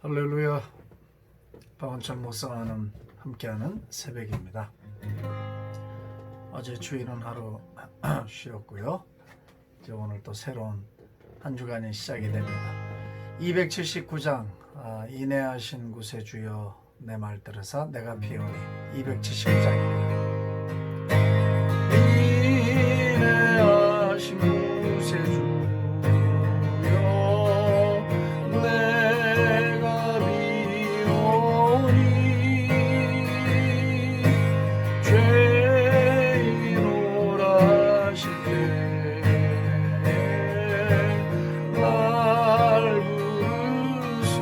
할렐루야. 박원철 목사와는 함께하는 새벽입니다. 어제 주일은 하루 쉬었고요. 이제 오늘 또 새로운 한 주간이 시작이 됩니다. 279장 인내하신 구세주여 내 말 들으사 내가 피우니 279장입니다. 인내하신 구세주여 내가 피우니 죄인 오라실 때 날 부르소서.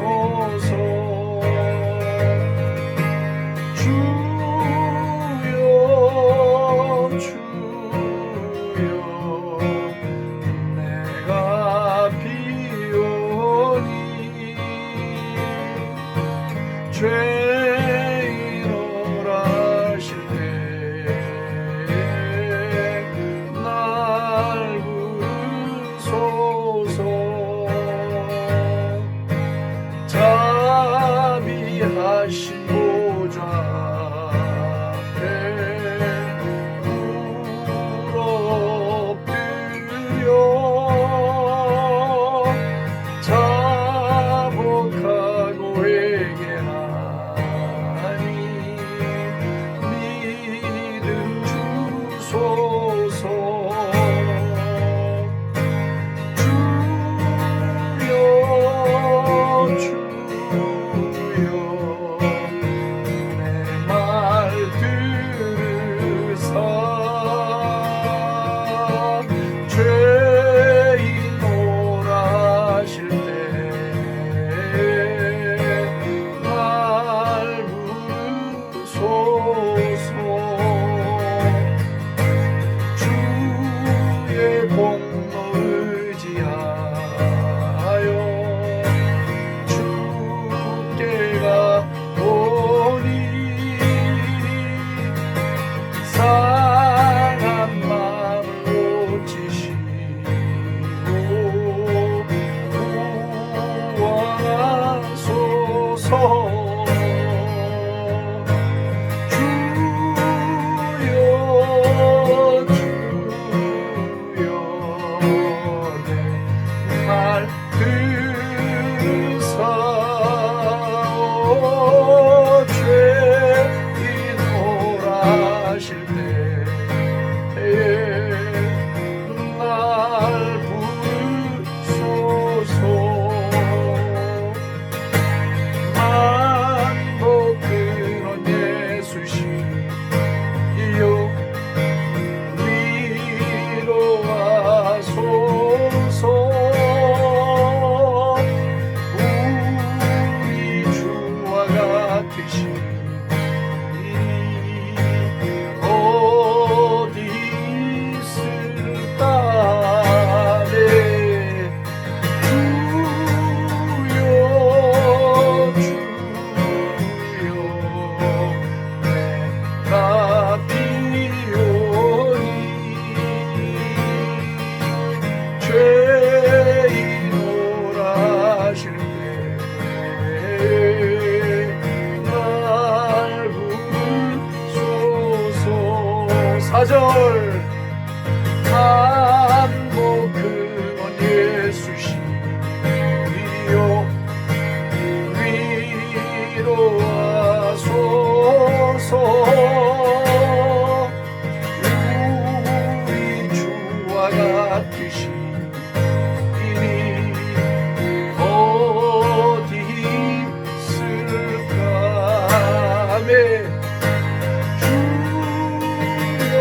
죄인 오라실 때 날 부르소서. 자비하신 보좌 앞에 무릎들여 자복하고 회개하니 믿음 주소서. 주여 내 말 들으사 죄인 오라실 때 날 부르소서. 주의 공로 의지하여 주께 가오니 상한 마음을 고치시고 구원하소서. 주여 내 말 들으사 죄인 오라실 때 날 부르소서. 만복 근원 예수시여 위로하소서. 우리 주와 같으시니 어디 있을까. 네 주여 내가 비오니 죄인 오라실 때 날 부르소서. 4절 반복 근원 예수시여 위로하소서. 우리 주와 같으시니 어디 있을까. 아멘. 주여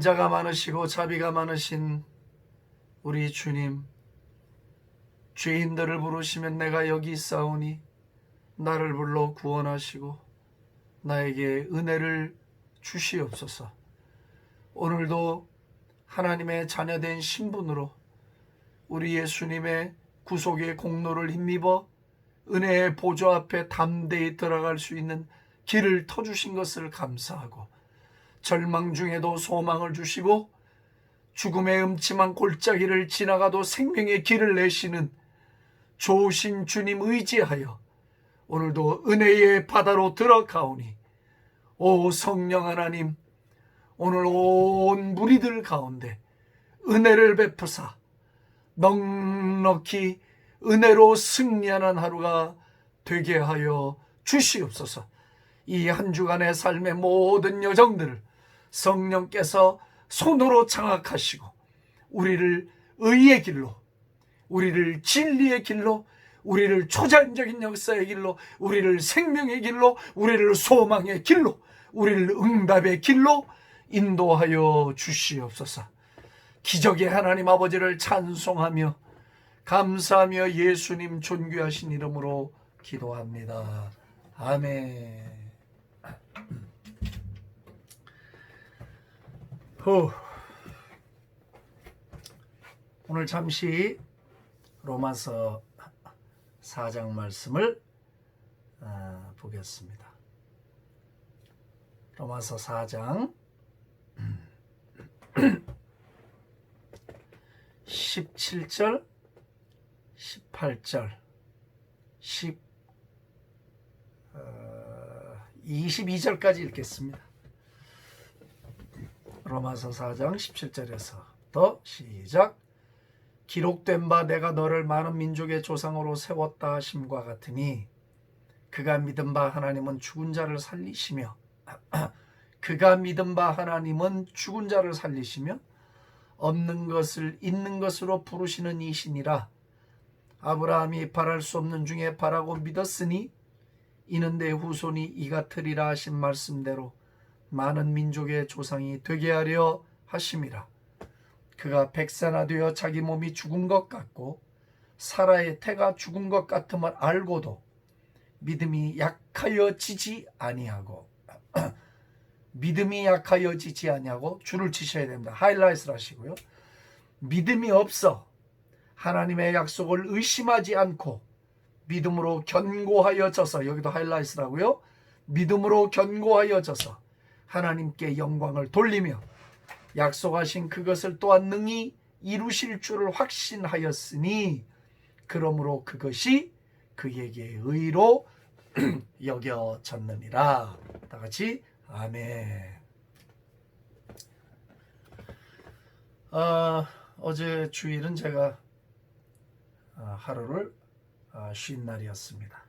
인자가 많으시고 자비가 많으신 우리 주님, 죄인들을 부르시면 내가 여기 있사오니 나를 불러 구원하시고 나에게 은혜를 주시옵소서. 오늘도 하나님의 자녀된 신분으로 우리 예수님의 구속의 공로를 힘입어 은혜의 보좌 앞에 담대히 들어갈 수 있는 길을 터주신 것을 감사하고, 절망 중에도 소망을 주시고 죽음의 음침한 골짜기를 지나가도 생명의 길을 내시는 좋으신 주님 의지하여 오늘도 은혜의 바다로 들어가오니, 오 성령 하나님, 오늘 온 무리들 가운데 은혜를 베푸사 넉넉히 은혜로 승리하는 하루가 되게 하여 주시옵소서. 이 한 주간의 삶의 모든 여정들을 성령께서 손으로 장악하시고 우리를 의의 길로, 우리를 진리의 길로, 우리를 초자연적인 역사의 길로, 우리를 생명의 길로, 우리를 소망의 길로, 우리를 응답의 길로 인도하여 주시옵소서. 기적의 하나님 아버지를 찬송하며 감사하며 예수님 존귀하신 이름으로 기도합니다. 아멘. 오늘 잠시 로마서 4장 말씀을 보겠습니다. 로마서 4장 17절 18절 22절까지 읽겠습니다. 로마서 4장 17절에서 시작. 기록된 바 내가 너를 많은 민족의 조상으로 세웠다 하심과 같으니 그가 믿은 바 하나님은 죽은 자를 살리시며 그가 믿은 바 하나님은 죽은 자를 살리시며 없는 것을 있는 것으로 부르시는 이시니라. 아브라함이 바랄 수 없는 중에 바라고 믿었으니 이는 내 후손이 이 같으리라 하신 말씀대로 많은 민족의 조상이 되게 하려 하심이라. 그가 백세나 되어 자기 몸이 죽은 것 같고 사라의 태가 죽은 것 같음을 알고도 믿음이 약하여지지 아니하고 믿음이 약하여지지 아니하고 줄을 치셔야 됩니다. 하이라이트를 하시고요. 믿음이 없어 하나님의 약속을 의심하지 않고 믿음으로 견고하여져서, 여기도 하이라이트라고요. 믿음으로 견고하여져서 하나님께 영광을 돌리며 약속하신 그것을 또한 능히 이루실 줄을 확신하였으니 그러므로 그것이 그에게 의로 여겨졌느니라. 다 같이 아멘. 어제 주일은 제가 하루를 쉰 날이었습니다.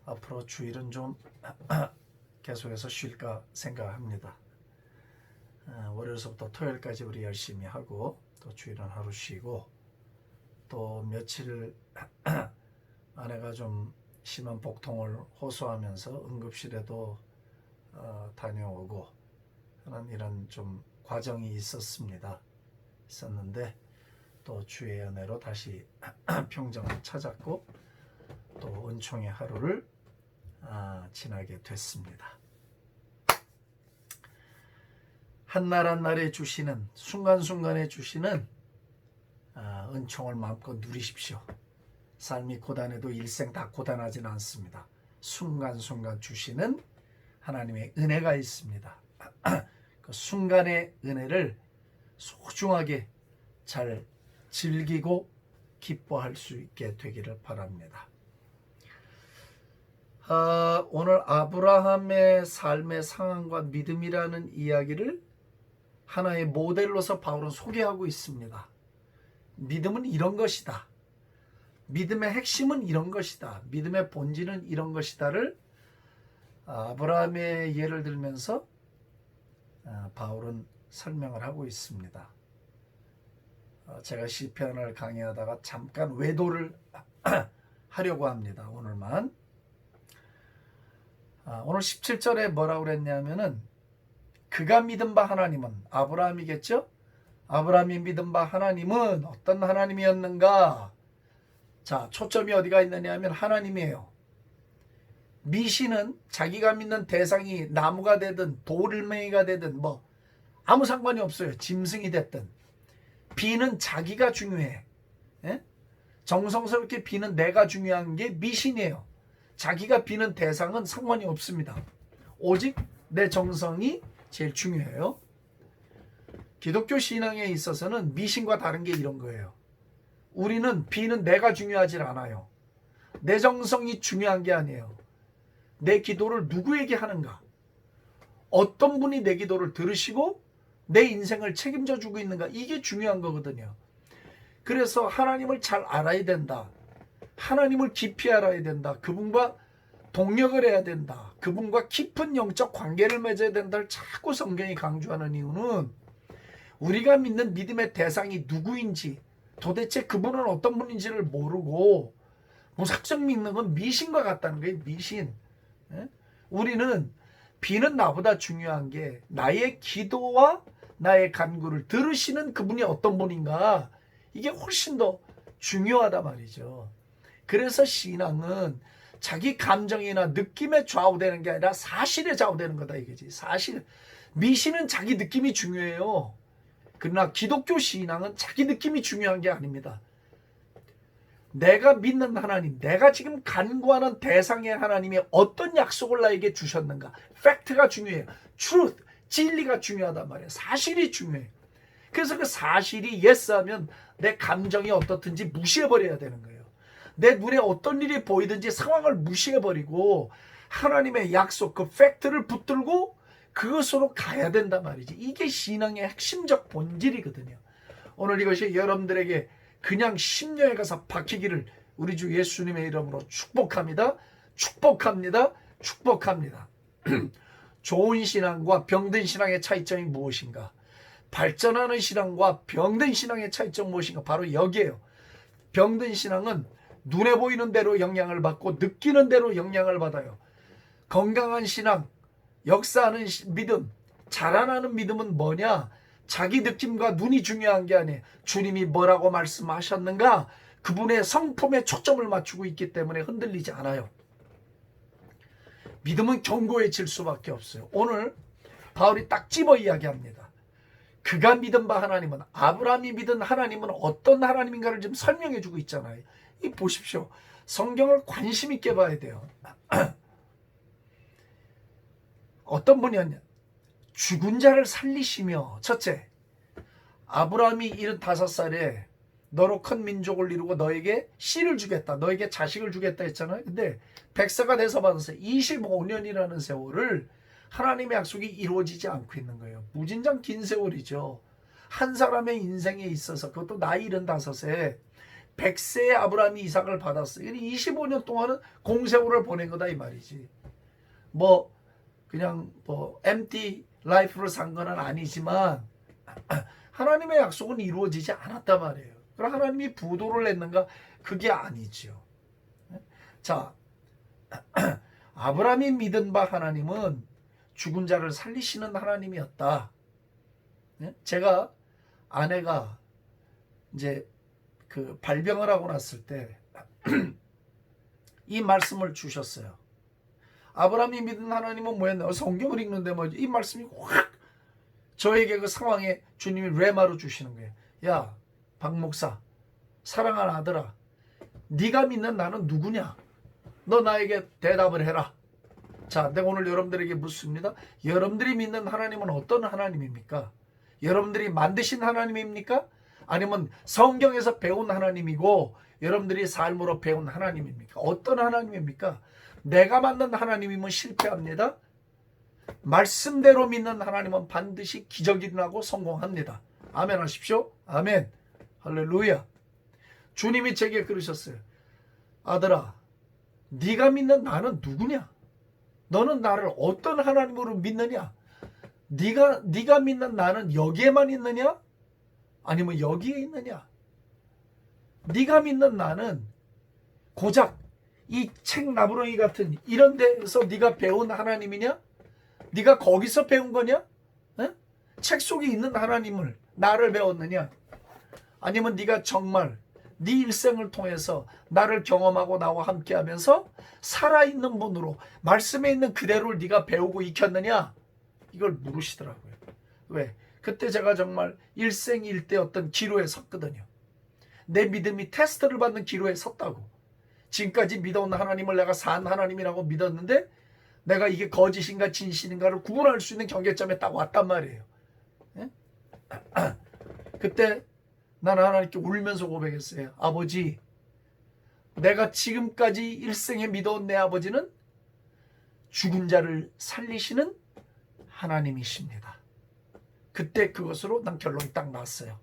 앞으로 주일은 좀 계속해서 쉴까 생각합니다. 월요일서부터 토요일까지 우리 열심히 하고 또 주일은 하루 쉬고 또 며칠 아내가 좀 심한 복통을 호소하면서 응급실에도 다녀오고 하는 이런 좀 과정이 있었는데 또 주의 은혜로 다시 평정을 찾았고 또 은총의 하루를 지나게 됐습니다. 한 날 한 날에 주시는, 순간순간에 주시는 은총을 마음껏 누리십시오. 삶이 고단해도 일생 다 고단하지는 않습니다. 순간순간 주시는 하나님의 은혜가 있습니다. 그 순간의 은혜를 소중하게 잘 즐기고 기뻐할 수 있게 되기를 바랍니다. 오늘 아브라함의 삶의 상황과 믿음이라는 이야기를 하나의 모델로서 바울은 소개하고 있습니다. 믿음은 이런 것이다. 믿음의 핵심은 이런 것이다. 믿음의 본질은 이런 것이다를 아브라함의 예를 들면서 바울은 설명을 하고 있습니다. 제가 시편을 강의하다가 잠깐 외도를 하려고 합니다. 오늘만. 오늘 17절에 뭐라고 그랬냐면은 그가 믿은 바 하나님은 아브라함이겠죠? 아브라함이 믿은 바 하나님은 어떤 하나님이었는가? 자, 초점이 어디가 있느냐 하면 하나님이에요. 미신은 자기가 믿는 대상이 나무가 되든 돌멩이가 되든 뭐 아무 상관이 없어요. 짐승이 됐든. 비는 자기가 중요해. 예? 정성스럽게 비는 내가 중요한 게 미신이에요. 자기가 비는 대상은 상관이 없습니다. 오직 내 정성이 제일 중요해요. 기독교 신앙에 있어서는 미신과 다른 게 이런 거예요. 우리는 비는 내가 중요하지 않아요. 내 정성이 중요한 게 아니에요. 내 기도를 누구에게 하는가? 어떤 분이 내 기도를 들으시고 내 인생을 책임져 주고 있는가? 이게 중요한 거거든요. 그래서 하나님을 잘 알아야 된다. 하나님을 깊이 알아야 된다. 그분과 동역을 해야 된다. 그분과 깊은 영적 관계를 맺어야 된다를 자꾸 성경이 강조하는 이유는 우리가 믿는 믿음의 대상이 누구인지, 도대체 그분은 어떤 분인지를 모르고 무작정 믿는 건 미신과 같다는 거예요. 미신. 우리는 비는 나보다 중요한 게 나의 기도와 나의 간구를 들으시는 그분이 어떤 분인가, 이게 훨씬 더 중요하단 말이죠. 그래서 신앙은 자기 감정이나 느낌에 좌우되는 게 아니라 사실에 좌우되는 거다 이거지. 사실. 미신은 자기 느낌이 중요해요. 그러나 기독교 신앙은 자기 느낌이 중요한 게 아닙니다. 내가 믿는 하나님, 내가 지금 간구하는 대상의 하나님이 어떤 약속을 나에게 주셨는가. 팩트가 중요해요. truth, 진리가 중요하단 말이에요. 사실이 중요해요. 그래서 그 사실이 yes 하면 내 감정이 어떻든지 무시해버려야 되는 거예요. 내 눈에 어떤 일이 보이든지 상황을 무시해버리고 하나님의 약속, 그 팩트를 붙들고 그것으로 가야 된단 말이지. 이게 신앙의 핵심적 본질이거든요. 오늘 이것이 여러분들에게 그냥 심령에 가서 박히기를 우리 주 예수님의 이름으로 축복합니다. 축복합니다. 축복합니다. 좋은 신앙과 병든 신앙의 차이점이 무엇인가? 발전하는 신앙과 병든 신앙의 차이점 무엇인가? 바로 여기에요. 병든 신앙은 눈에 보이는 대로 영향을 받고 느끼는 대로 영향을 받아요. 건강한 신앙, 역사하는 믿음, 자라나는 믿음은 뭐냐? 자기 느낌과 눈이 중요한 게 아니에요. 주님이 뭐라고 말씀하셨는가? 그분의 성품에 초점을 맞추고 있기 때문에 흔들리지 않아요. 믿음은 견고해질 수밖에 없어요. 오늘 바울이 딱 집어 이야기합니다. 그가 믿은 바 하나님은, 아브라함이 믿은 하나님은 어떤 하나님인가를 지금 설명해 주고 있잖아요. 이 보십시오. 성경을 관심 있게 봐야 돼요. 어떤 분이었냐? 죽은 자를 살리시며. 첫째, 아브라함이 75살에 너로 큰 민족을 이루고 너에게 씨를 주겠다, 너에게 자식을 주겠다 했잖아요. 근데 100세가 돼서 받았어요. 25년이라는 세월을 하나님의 약속이 이루어지지 않고 있는 거예요. 무진장 긴 세월이죠. 한 사람의 인생에 있어서, 그것도 나이 75세 100세의 아브라함이 이삭을 받았어요. 25년 동안은 공세월을 보낸 거다 이 말이지. 그냥 empty life를 산 건 아니지만 하나님의 약속은 이루어지지 않았단 말이에요. 그럼 하나님이 부도를 냈는가? 그게 아니죠. 자, 아브라함이 믿은 바 하나님은 죽은 자를 살리시는 하나님이었다. 제가 아내가 이제 그 발병을 하고 났을 때 이 말씀을 주셨어요. 아브라함이 믿은 하나님은 뭐였나? 성경을 읽는데 이 말씀이 확 저에게 그 상황에 주님이 레마로 주시는 거예요. 야, 박 목사, 사랑하는 아들아, 네가 믿는 나는 누구냐? 너 나에게 대답을 해라. 자, 내가 오늘 여러분들에게 묻습니다. 여러분들이 믿는 하나님은 어떤 하나님입니까? 여러분들이 만드신 하나님입니까? 아니면 성경에서 배운 하나님이고 여러분들이 삶으로 배운 하나님입니까? 어떤 하나님입니까? 내가 만든 하나님이면 실패합니다. 말씀대로 믿는 하나님은 반드시 기적이 일어나고 성공합니다. 아멘 하십시오. 아멘. 할렐루야. 주님이 제게 그러셨어요. 아들아, 네가 믿는 나는 누구냐? 너는 나를 어떤 하나님으로 믿느냐? 네가 믿는 나는 여기에만 있느냐? 아니면 여기에 있느냐? 네가 믿는 나는 고작 이 책 나부렁이 같은 이런 데서 네가 배운 하나님이냐? 네가 거기서 배운 거냐? 책 속에 있는 하나님을 나를 배웠느냐? 아니면 네가 정말 네 일생을 통해서 나를 경험하고 나와 함께하면서 살아있는 분으로 말씀에 있는 그대로를 네가 배우고 익혔느냐? 이걸 물으시더라고요. 왜? 그때 제가 정말 일생일대 어떤 기로에 섰거든요. 내 믿음이 테스트를 받는 기로에 섰다고. 지금까지 믿어온 하나님을 내가 산 하나님이라고 믿었는데 내가 이게 거짓인가 진실인가를 구분할 수 있는 경계점에 딱 왔단 말이에요. 예? 그때 나는 하나님께 울면서 고백했어요. 아버지, 내가 지금까지 일생에 믿어온 내 아버지는 죽은 자를 살리시는 하나님이십니다. 그때 그것으로 난 결론이 딱 났어요.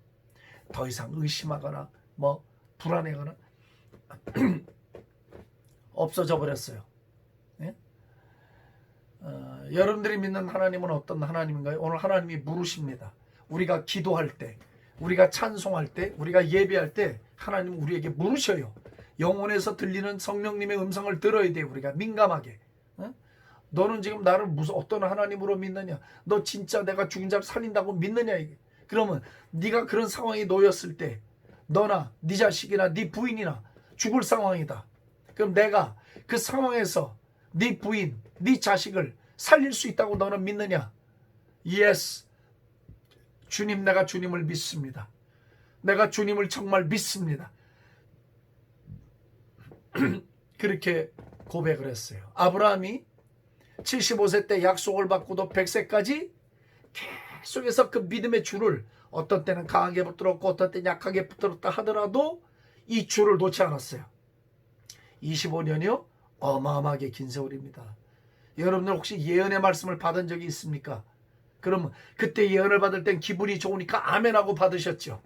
더 이상 의심하거나 뭐 불안해하거나 없어져 버렸어요. 예? 여러분들이 믿는 하나님은 어떤 하나님인가요? 오늘 하나님이 물으십니다. 우리가 기도할 때, 우리가 찬송할 때, 우리가 예배할 때 하나님 우리에게 물으셔요. 영혼에서 들리는 성령님의 음성을 들어야 돼요. 우리가 민감하게. 너는 지금 나를 무슨 어떤 하나님으로 믿느냐? 너 진짜 내가 죽은 자를 살린다고 믿느냐? 이게. 그러면 네가 그런 상황에 놓였을 때 너나 네 자식이나 네 부인이나 죽을 상황이다. 그럼 내가 그 상황에서 네 부인, 네 자식을 살릴 수 있다고 너는 믿느냐? Yes. 주님, 내가 주님을 믿습니다. 내가 주님을 정말 믿습니다. 그렇게 고백을 했어요. 아브라함이 75세 때 약속을 받고도 100세까지 계속해서 그 믿음의 줄을 어떤 때는 강하게 붙들었고 어떤 때는 약하게 붙들었다 하더라도 이 줄을 놓지 않았어요. 25년이요? 어마어마하게 긴 세월입니다. 여러분들 혹시 예언의 말씀을 받은 적이 있습니까? 그러면 그때 예언을 받을 땐 기분이 좋으니까 아멘하고 받으셨죠.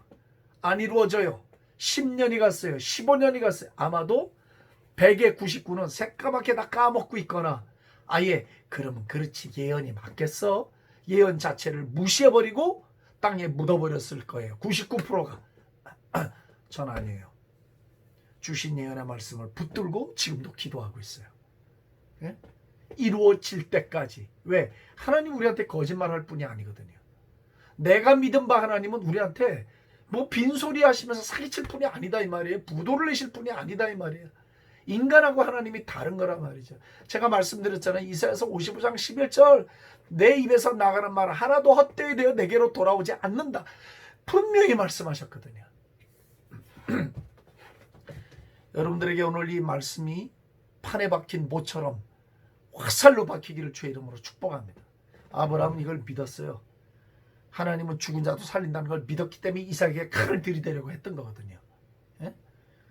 안 이루어져요. 10년이 갔어요. 15년이 갔어요. 아마도 100의 99는 새까맣게 다 까먹고 있거나 아예 그러면 그렇지 예언이 맞겠어? 예언 자체를 무시해버리고 땅에 묻어버렸을 거예요. 99%가. 전 아니에요. 주신 예언의 말씀을 붙들고 지금도 기도하고 있어요. 예? 이루어질 때까지. 왜? 하나님 우리한테 거짓말할 뿐이 아니거든요. 내가 믿은 바 하나님은 우리한테 뭐 빈소리 하시면서 사기칠 뿐이 아니다 이 말이에요. 부도를 내실 뿐이 아니다 이 말이에요. 인간하고 하나님이 다른 거란 말이죠. 제가 말씀드렸잖아요. 이사야서 55장 11절 내 입에서 나가는 말 하나도 헛되이 되어 내게로 돌아오지 않는다. 분명히 말씀하셨거든요. 여러분들에게 오늘 이 말씀이 판에 박힌 모처럼 화살로 박히기를 주의 이름으로 축복합니다. 아브라함은 이걸 믿었어요. 하나님은 죽은 자도 살린다는 걸 믿었기 때문에 이삭에게 칼을 들이대려고 했던 거거든요. 예?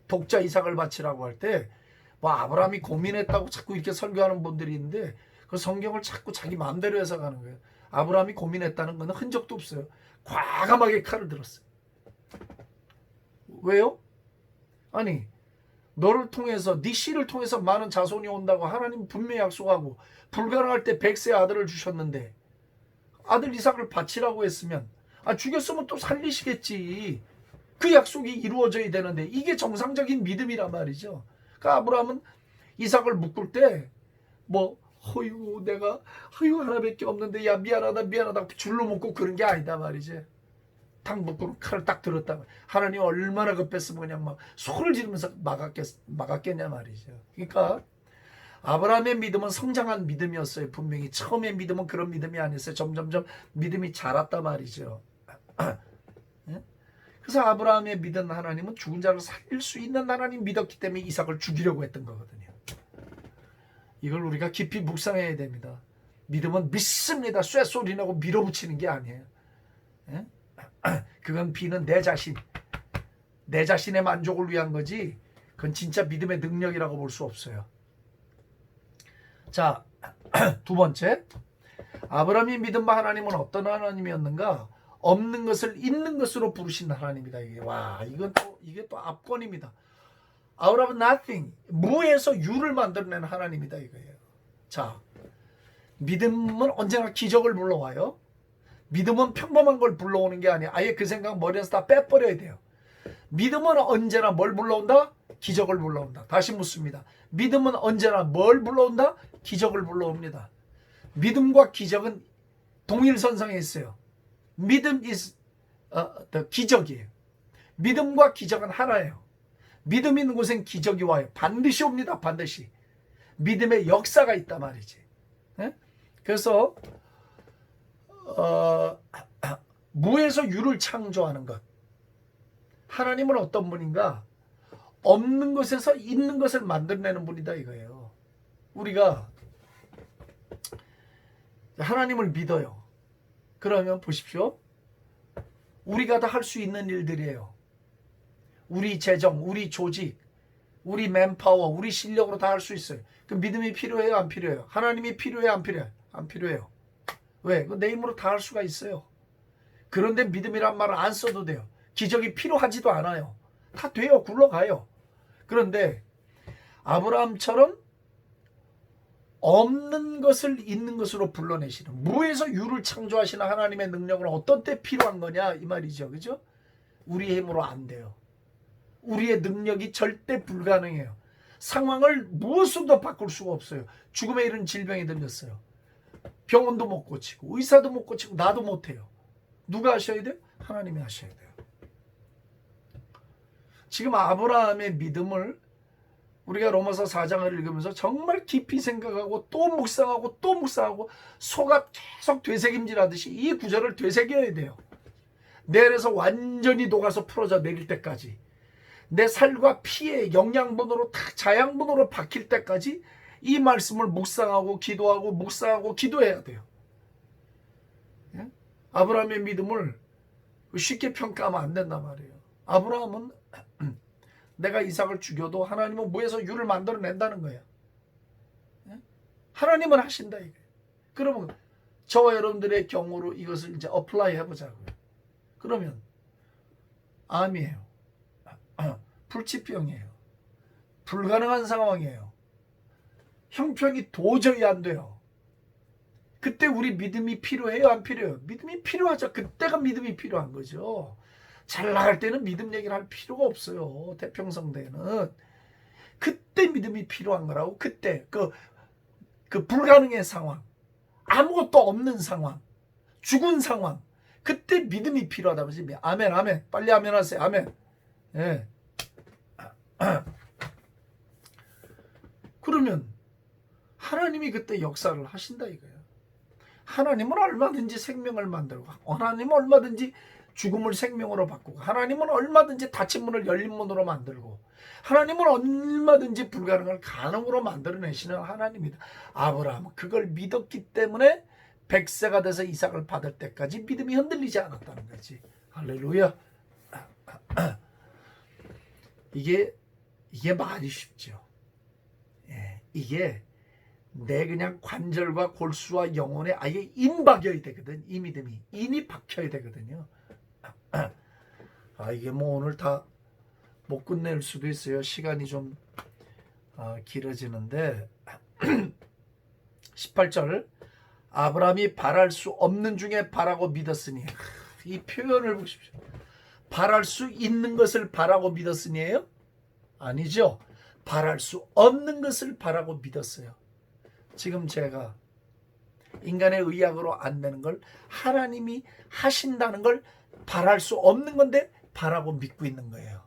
독자 이삭을 바치라고 할 때 뭐 아브라함이 고민했다고 자꾸 이렇게 설교하는 분들이 있는데 그 성경을 자꾸 자기 마음대로 해석하는 거예요. 아브라함이 고민했다는 건 흔적도 없어요. 과감하게 칼을 들었어요. 왜요? 아니 너를 통해서 네 씨를 통해서 많은 자손이 온다고 하나님 분명히 약속하고 불가능할 때 100세 아들을 주셨는데 아들 이삭을 바치라고 했으면 죽였으면 또 살리시겠지. 그 약속이 이루어져야 되는데 이게 정상적인 믿음이란 말이죠. 그러니까 아브라함은 이삭을 묶을 때 뭐 내가 하나밖에 없는데 야 미안하다 줄로 묶고 그런 게 아니다 말이지. 탁 묶고 칼을 딱 들었다. 하나님 얼마나 급했으면 그냥 막 소리를 지르면서 막았겠냐 말이죠. 그러니까 아브라함의 믿음은 성장한 믿음이었어요. 분명히 처음에 믿음은 그런 믿음이 아니었어요. 점점점 믿음이 자랐단 말이죠. 그래서 아브라함의 믿은 하나님은 죽은 자를 살릴 수 있는 하나님 믿었기 때문에 이삭을 죽이려고 했던 거거든요. 이걸 우리가 깊이 묵상해야 됩니다. 믿음은 믿습니다. 쇠소리 내고 밀어붙이는 게 아니에요. 그건 비는 내 자신의 만족을 위한 거지 그건 진짜 믿음의 능력이라고 볼 수 없어요. 자, 두 번째, 아브라함이 믿은 바 하나님은 어떤 하나님이었는가? 없는 것을 있는 것으로 부르신 하나님이다. 이게 또 압권입니다. Out of nothing, 무에서 유를 만들어낸 하나님이다 이거예요. 자, 믿음은 언제나 기적을 불러와요. 믿음은 평범한 걸 불러오는 게 아니야. 아예 그 생각 머리에서 다 빼버려야 돼요. 믿음은 언제나 뭘 불러온다? 기적을 불러온다. 다시 묻습니다. 믿음은 언제나 뭘 불러온다? 기적을 불러옵니다. 믿음과 기적은 동일선상에 있어요. 믿음 is 기적이에요. 믿음과 기적은 하나예요. 믿음 있는 곳엔 기적이 와요. 반드시 옵니다. 반드시. 믿음의 역사가 있단 말이지. 예? 그래서 무에서 유를 창조하는 것. 하나님은 어떤 분인가? 없는 것에서 있는 것을 만들어내는 분이다 이거예요. 우리가 하나님을 믿어요. 그러면 보십시오. 우리가 다 할 수 있는 일들이에요. 우리 재정, 우리 조직, 우리 맨파워, 우리 실력으로 다 할 수 있어요. 그 믿음이 필요해요? 안 필요해요? 하나님이 필요해요? 안 필요해요? 안 필요해요. 왜? 내 힘으로 다 할 수가 있어요. 그런데 믿음이란 말을 안 써도 돼요. 기적이 필요하지도 않아요. 다 돼요. 굴러가요. 그런데 아브라함처럼 없는 것을 있는 것으로 불러내시는, 무에서 유를 창조하시는 하나님의 능력은 어떤 때 필요한 거냐 이 말이죠. 그죠? 우리의 힘으로 안 돼요. 우리의 능력이 절대 불가능해요. 상황을 무엇으로도 바꿀 수가 없어요. 죽음에 이른 질병이 들렸어요. 병원도 못 고치고 의사도 못 고치고 나도 못해요. 누가 하셔야 돼요? 하나님이 하셔야 돼요. 지금 아브라함의 믿음을 우리가 로마서 4장을 읽으면서 정말 깊이 생각하고 또 묵상하고 또 묵상하고 속아 계속 되새김질하듯이 이 구절을 되새겨야 돼요. 내 안에서 완전히 녹아서 풀어져 내릴 때까지, 내 살과 피의 영양분으로 다 자양분으로 박힐 때까지 이 말씀을 묵상하고 기도하고 묵상하고 기도해야 돼요. 예? 아브라함의 믿음을 쉽게 평가하면 안 된단 말이에요. 아브라함은 내가 이삭을 죽여도 하나님은 무에서 유를 만들어낸다는 거야. 예? 하나님은 하신다 이거예요. 그러면 저와 여러분들의 경우로 이것을 이제 어플라이 해보자고요. 그러면 암이에요. 불치병이에요. 불가능한 상황이에요. 형편이 도저히 안 돼요. 그때 우리 믿음이 필요해요? 안 필요해요? 믿음이 필요하죠. 그때가 믿음이 필요한 거죠. 잘 나갈 때는 믿음 얘기를 할 필요가 없어요. 태평성대는. 그때 믿음이 필요한 거라고. 그때 그 불가능의 상황, 아무것도 없는 상황, 죽은 상황, 그때 믿음이 필요하다면서. 아멘 아멘. 빨리 아멘 하세요. 아멘. 예. 그러면 하나님이 그때 역사를 하신다 이거예요. 하나님은 얼마든지 생명을 만들고, 하나님은 얼마든지 죽음을 생명으로 바꾸고, 하나님은 얼마든지 닫힌 문을 열린 문으로 만들고, 하나님은 얼마든지 불가능을 가능으로 만들어내시는 하나님이다. 아브라함은 그걸 믿었기 때문에 100세가 돼서 이삭을 받을 때까지 믿음이 흔들리지 않았다는 거지. 할렐루야. 이게 말이 쉽죠. 예, 이게 내 그냥 관절과 골수와 영혼에 아예 인박여야 되거든. 이 믿음이 인이 박혀야 되거든요. 이게 뭐 오늘 다 못 끝낼 수도 있어요. 시간이 좀 길어지는데 18절, 아브라함이 바랄 수 없는 중에 바라고 믿었으니, 이 표현을 보십시오. 바랄 수 있는 것을 바라고 믿었으니예요? 아니죠. 바랄 수 없는 것을 바라고 믿었어요. 지금 제가 인간의 의학으로 안 되는 걸 하나님이 하신다는 걸 바랄 수 없는 건데 바라고 믿고 있는 거예요.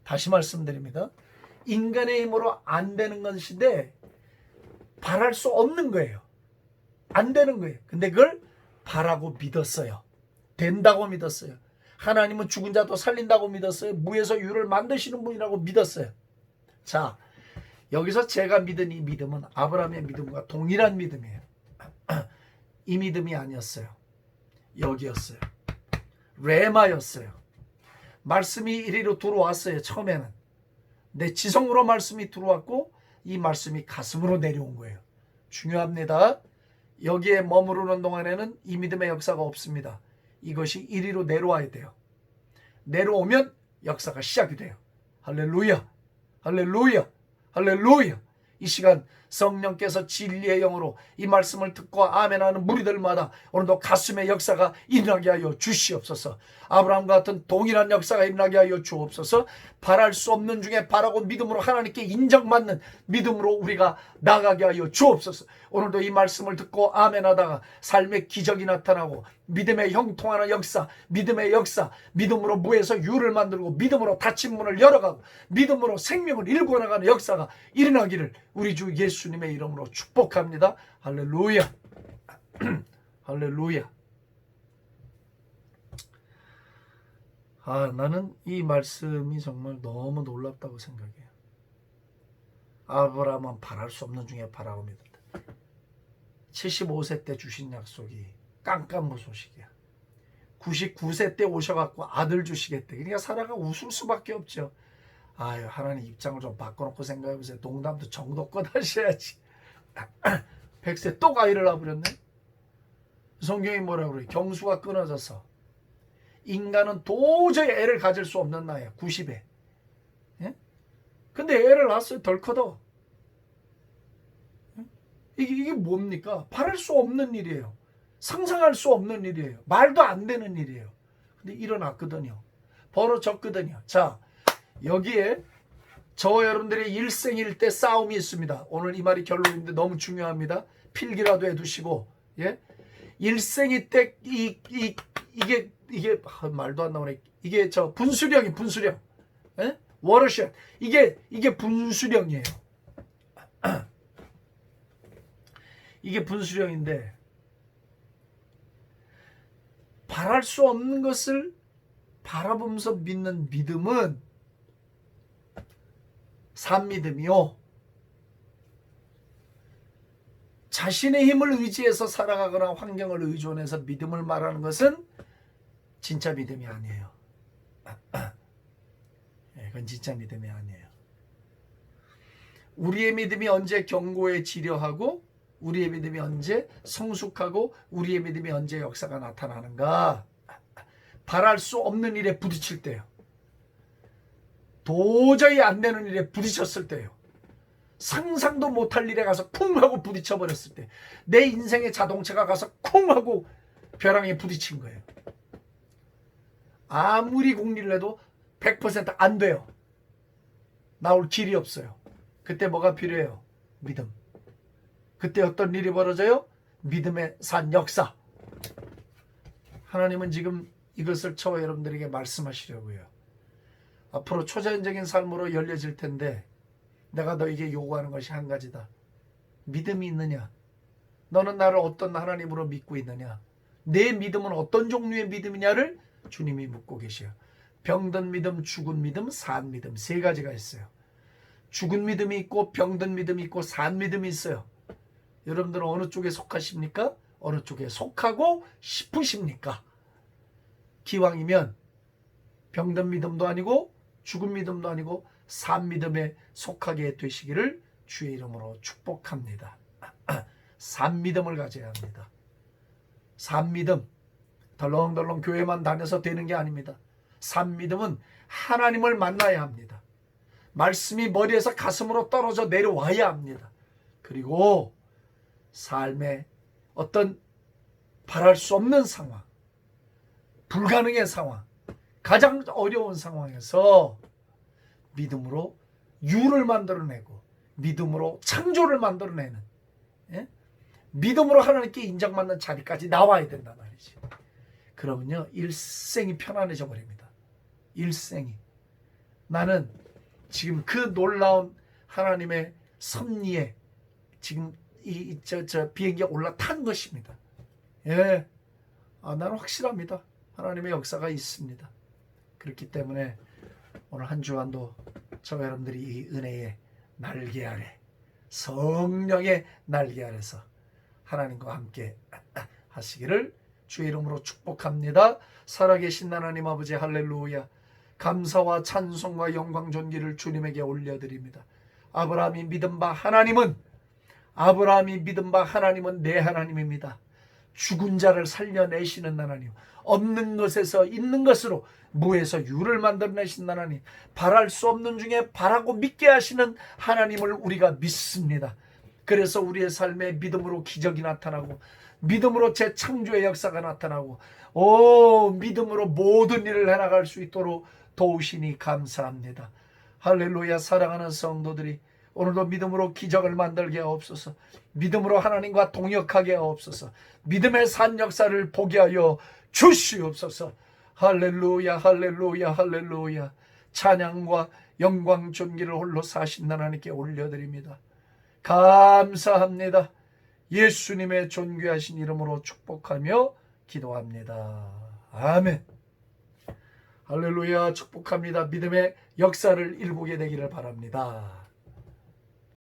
다시 말씀드립니다. 인간의 힘으로 안 되는 것인데 바랄 수 없는 거예요. 안 되는 거예요. 근데 그걸 바라고 믿었어요. 된다고 믿었어요. 하나님은 죽은 자도 살린다고 믿었어요. 무에서 유를 만드시는 분이라고 믿었어요. 자, 여기서 제가 믿은 이 믿음은 아브라함의 믿음과 동일한 믿음이에요. 이 믿음이 아니었어요. 여기였어요. 레마였어요. 말씀이 이리로 들어왔어요. 처음에는 내 지성으로 말씀이 들어왔고 이 말씀이 가슴으로 내려온 거예요. 중요합니다. 여기에 머무르는 동안에는 이 믿음의 역사가 없습니다. 이것이 이리로 내려와야 돼요. 내려오면 역사가 시작이 돼요. 할렐루야, 할렐루야, 할렐루야. 이 시간 성령께서 진리의 영으로 이 말씀을 듣고 아멘하는 무리들마다 오늘도 가슴의 역사가 일어나게 하여 주시옵소서. 아브라함과 같은 동일한 역사가 일어나게 하여 주옵소서. 바랄 수 없는 중에 바라고 믿음으로 하나님께 인정받는 믿음으로 우리가 나가게 하여 주옵소서. 오늘도 이 말씀을 듣고 아멘하다가 삶의 기적이 나타나고 믿음의 형통하는 역사, 믿음의 역사, 믿음으로 무에서 유를 만들고 믿음으로 닫힌 문을 열어가고 믿음으로 생명을 일궈 나가는 역사가 일어나기를 우리 주 예수님의 이름으로 축복합니다. 할렐루야. 할렐루야. 나는 이 말씀이 정말 너무 놀랍다고 생각해요. 아브라함은 바랄 수 없는 중에 바라고 믿었다. 75세 때 주신 약속이 깜깜무소식이야. 99세 때 오셔갖고 아들 주시겠대. 그러니까 사라가 웃을 수밖에 없죠. 아유, 하나님 입장을 좀 바꿔놓고 생각해보세요. 농담도 정도껏 하셔야지. 100세 또 아이를 낳아버렸네. 성경이 뭐라고 그래? 경수가 끊어져서 인간은 도저히 애를 가질 수 없는 나이야. 90에. 예? 근데 애를 낳았어요. 덜 커도. 이게 뭡니까? 바랄 수 없는 일이에요. 상상할 수 없는 일이에요. 말도 안 되는 일이에요. 근데 일어났거든요. 벌어졌거든요. 자, 여기에 저와 여러분들의 일생일 때 싸움이 있습니다. 오늘 이 말이 결론인데 너무 중요합니다. 필기라도 해두시고, 예? 일생일 때 이게 말도 안 나오네. 이게 저 분수령이 분수령, 예? 워러샷. 이게 분수령이에요. 이게 분수령인데 바랄 수 없는 것을 바라보면서 믿는 믿음은 산믿음이요. 자신의 힘을 의지해서 살아가거나 환경을 의존해서 믿음을 말하는 것은 진짜 믿음이 아니에요. 그건 진짜 믿음이 아니에요. 우리의 믿음이 언제 견고해 지려하고 우리의 믿음이 언제 성숙하고 우리의 믿음이 언제 역사가 나타나는가? 바랄 수 없는 일에 부딪힐 때요. 도저히 안 되는 일에 부딪혔을 때요. 상상도 못할 일에 가서 쿵 하고 부딪혀버렸을 때, 내 인생의 자동차가 가서 쿵 하고 벼랑에 부딪힌 거예요. 아무리 공리를 해도 100% 안 돼요. 나올 길이 없어요. 그때 뭐가 필요해요? 믿음. 그때 어떤 일이 벌어져요? 믿음의 산 역사. 하나님은 지금 이것을 저와 여러분들에게 말씀하시려고요. 앞으로 초자연적인 삶으로 열려질 텐데 내가 너에게 요구하는 것이 한 가지다. 믿음이 있느냐? 너는 나를 어떤 하나님으로 믿고 있느냐? 내 믿음은 어떤 종류의 믿음이냐를 주님이 묻고 계셔요. 병든 믿음, 죽은 믿음, 산 믿음, 세 가지가 있어요. 죽은 믿음이 있고 병든 믿음이 있고 산 믿음이 있어요. 여러분들은 어느 쪽에 속하십니까? 어느 쪽에 속하고 싶으십니까? 기왕이면 병든 믿음도 아니고 죽은 믿음도 아니고 산 믿음에 속하게 되시기를 주의 이름으로 축복합니다. 산 믿음을 가져야 합니다. 산 믿음, 덜렁덜렁 교회만 다녀서 되는 게 아닙니다. 산 믿음은 하나님을 만나야 합니다. 말씀이 머리에서 가슴으로 떨어져 내려와야 합니다. 그리고 삶의 어떤 바랄 수 없는 상황, 불가능의 상황, 가장 어려운 상황에서 믿음으로 유를 만들어내고 믿음으로 창조를 만들어내는, 예? 믿음으로 하나님께 인정받는 자리까지 나와야 된단 말이지. 그러면요 일생이 편안해져 버립니다. 일생이. 나는 지금 그 놀라운 하나님의 섭리에 지금 저 비행기에 올라탄 것입니다. 예, 나는 확실합니다. 하나님의 역사가 있습니다. 그렇기 때문에 오늘 한 주간도 저와 여러분들이 이 은혜의 날개 아래, 성령의 날개 아래서 하나님과 함께 하시기를 주의 이름으로 축복합니다. 살아계신 하나님 아버지, 할렐루야. 감사와 찬송과 영광 존귀를 주님에게 올려드립니다. 아브라함이 믿은 바 하나님은 내 하나님입니다. 죽은 자를 살려내시는 하나님, 없는 것에서 있는 것으로, 무에서 유를 만들어내신 하나님, 바랄 수 없는 중에 바라고 믿게 하시는 하나님을 우리가 믿습니다. 그래서 우리의 삶에 믿음으로 기적이 나타나고, 믿음으로 재창조의 역사가 나타나고, 믿음으로 모든 일을 해나갈 수 있도록 도우시니 감사합니다. 할렐루야. 사랑하는 성도들이 오늘도 믿음으로 기적을 만들게 하옵소서. 믿음으로 하나님과 동역하게 하옵소서. 믿음의 산 역사를 보게 하여 주시옵소서. 할렐루야, 할렐루야, 할렐루야. 찬양과 영광 존귀를 홀로 사신 하나님께 올려드립니다. 감사합니다. 예수님의 존귀하신 이름으로 축복하며 기도합니다. 아멘. 할렐루야. 축복합니다. 믿음의 역사를 일구게 되기를 바랍니다.